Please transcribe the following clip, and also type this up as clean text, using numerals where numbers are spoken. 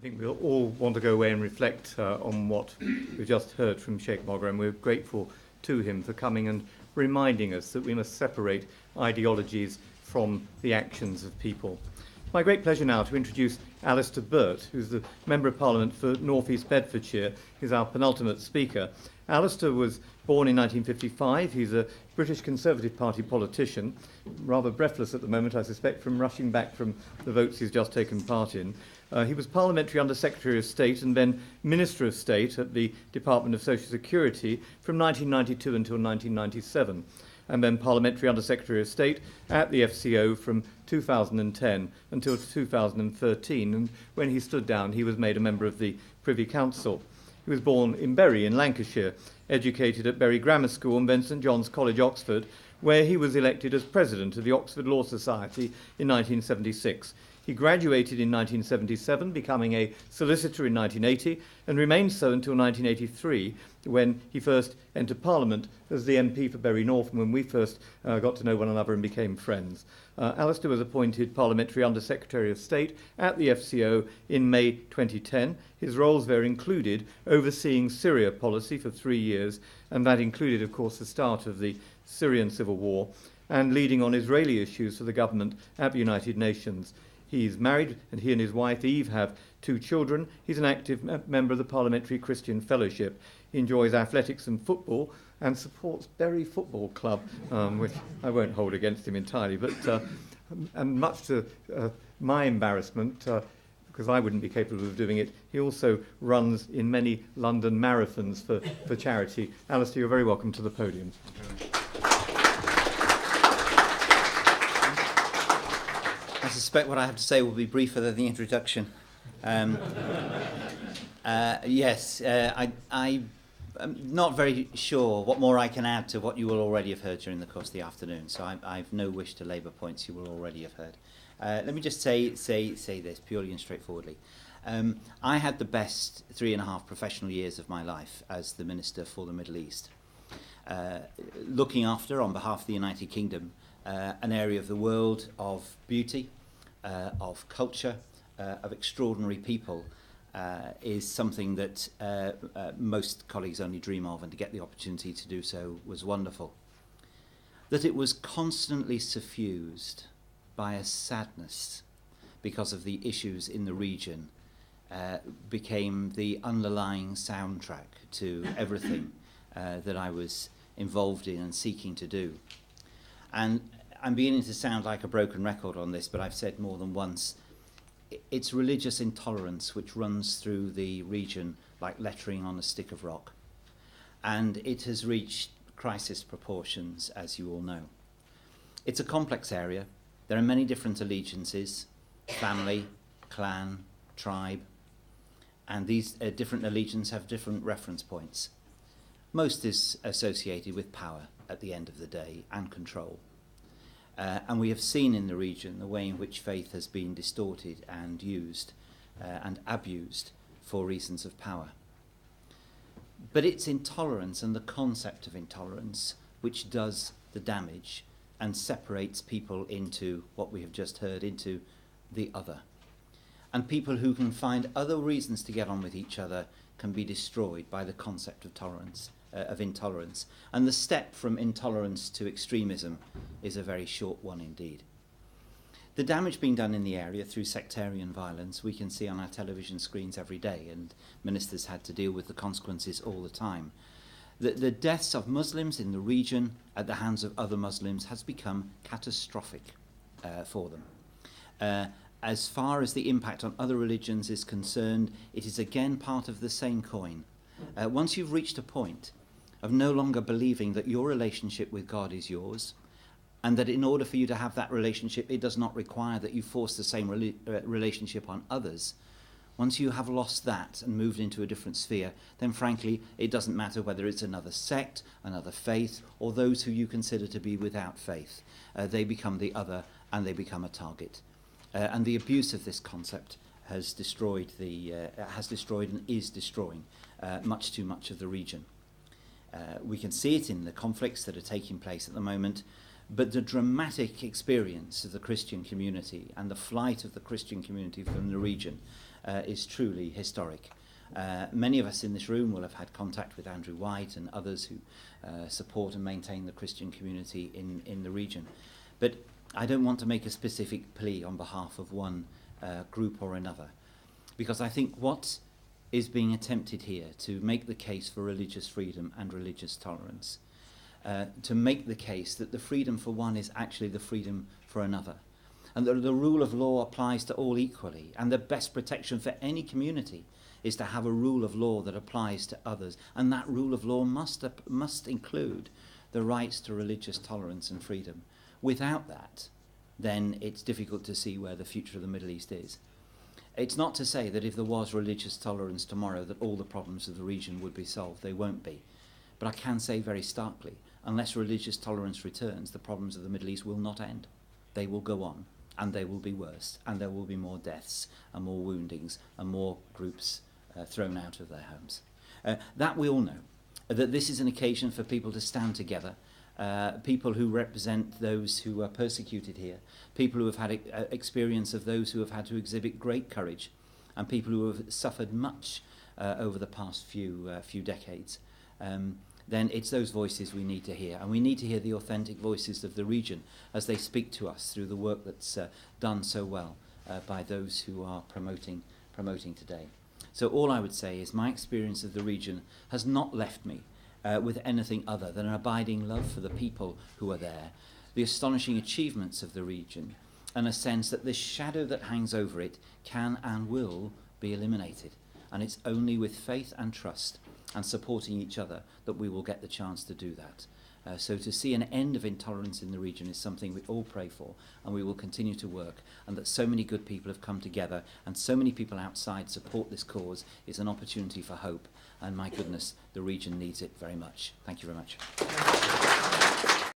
I think we'll all want to go away and reflect on what we've just heard from Sheikh Mogra, and we're grateful to him for coming and reminding us that we must separate ideologies from the actions of people. It's my great pleasure now to introduce Alistair Burt, who's the Member of Parliament for North East Bedfordshire. He's our penultimate speaker. Alistair was born in 1955. He's a British Conservative Party politician, rather breathless at the moment, I suspect, from rushing back from the votes he's just taken part in. He was Parliamentary Under Secretary of State and then Minister of State at the Department of Social Security from 1992 until 1997, and then Parliamentary Under Secretary of State at the FCO from 2010 until 2013, and when he stood down he was made a member of the Privy Council. He was born in Bury in Lancashire, educated at Bury Grammar School and then St John's College, Oxford, where he was elected as President of the Oxford Law Society in 1976. He graduated in 1977, becoming a solicitor in 1980, and remained so until 1983, when he first entered Parliament as the MP for Bury North, and when we first got to know one another and became friends. Alistair was appointed Parliamentary Under Secretary of State at the FCO in May 2010. His roles there included overseeing Syria policy for 3 years, and that included, of course, the start of the Syrian civil war, and leading on Israeli issues for the government at the United Nations. He's married, and he and his wife Eve have 2 children. He's an active member of the Parliamentary Christian Fellowship. He enjoys athletics and football and supports Bury Football Club, which I won't hold against him entirely. But and much to my embarrassment, because I wouldn't be capable of doing it, he also runs in many London marathons for charity. Alistair, you're very welcome to the podium. I suspect what I have to say will be briefer than the introduction. I'm not very sure what more I can add to what you will already have heard during the course of the afternoon, so I've no wish to labour points you will already have heard. Let me just say this purely and straightforwardly. I had the best 3.5 professional years of my life as the Minister for the Middle East, looking after, on behalf of the United Kingdom, an area of the world of beauty, of culture, of extraordinary people, is something that most colleagues only dream of, and to get the opportunity to do so was wonderful. That it was constantly suffused by a sadness because of the issues in the region became the underlying soundtrack to everything that I was involved in and seeking to do. And I'm beginning to sound like a broken record on this, but I've said more than once, it's religious intolerance which runs through the region like lettering on a stick of rock. And it has reached crisis proportions, as you all know. It's a complex area. There are many different allegiances, family, clan, tribe, and these different allegiances have different reference points. Most is associated with power at the end of the day and control. And we have seen in the region the way in which faith has been distorted and used and abused for reasons of power. But it's intolerance and the concept of intolerance which does the damage and separates people into what we have just heard, into the other. And people who can find other reasons to get on with each other can be destroyed by the concept of tolerance. Of intolerance, and the step from intolerance to extremism is a very short one indeed. The damage being done in the area through sectarian violence we can see on our television screens every day, and ministers had to deal with the consequences all the time. The deaths of Muslims in the region at the hands of other Muslims has become catastrophic for them. As far as the impact on other religions is concerned, it is again part of the same coin. Once you've reached a point of no longer believing that your relationship with God is yours, and that in order for you to have that relationship, it does not require that you force the same relationship on others. Once you have lost that and moved into a different sphere, then frankly, it doesn't matter whether it's another sect, another faith, or those who you consider to be without faith. They become the other, and they become a target. And the abuse of this concept has destroyed and is destroying much too much of the region. We can see it in the conflicts that are taking place at the moment, but the dramatic experience of the Christian community and the flight of the Christian community from the region is truly historic. Many of us in this room will have had contact with Andrew White and others who support and maintain the Christian community in the region. But I don't want to make a specific plea on behalf of one group or another, because I think what is being attempted here to make the case for religious freedom and religious tolerance, to make the case that the freedom for one is actually the freedom for another, and that the rule of law applies to all equally, and the best protection for any community is to have a rule of law that applies to others, and that rule of law must include the rights to religious tolerance and freedom. Without that, then it's difficult to see where the future of the Middle East is. It's not to say that if there was religious tolerance tomorrow that all the problems of the region would be solved. They won't be. But I can say very starkly, unless religious tolerance returns, the problems of the Middle East will not end. They will go on, and they will be worse, and there will be more deaths and more woundings and more groups thrown out of their homes. That we all know, that this is an occasion for people to stand together, people who represent those who are persecuted here, people who have had experience of those who have had to exhibit great courage, and people who have suffered much over the past few decades. Then it's those voices we need to hear, and we need to hear the authentic voices of the region as they speak to us through the work that's done so well by those who are promoting today. So all I would say is my experience of the region has not left me with anything other than an abiding love for the people who are there, the astonishing achievements of the region, and a sense that the shadow that hangs over it can and will be eliminated. And it's only with faith and trust and supporting each other that we will get the chance to do that. So to see an end of intolerance in the region is something we all pray for, and we will continue to work, and that so many good people have come together and so many people outside support this cause is an opportunity for hope, and my goodness, the region needs it very much. Thank you very much.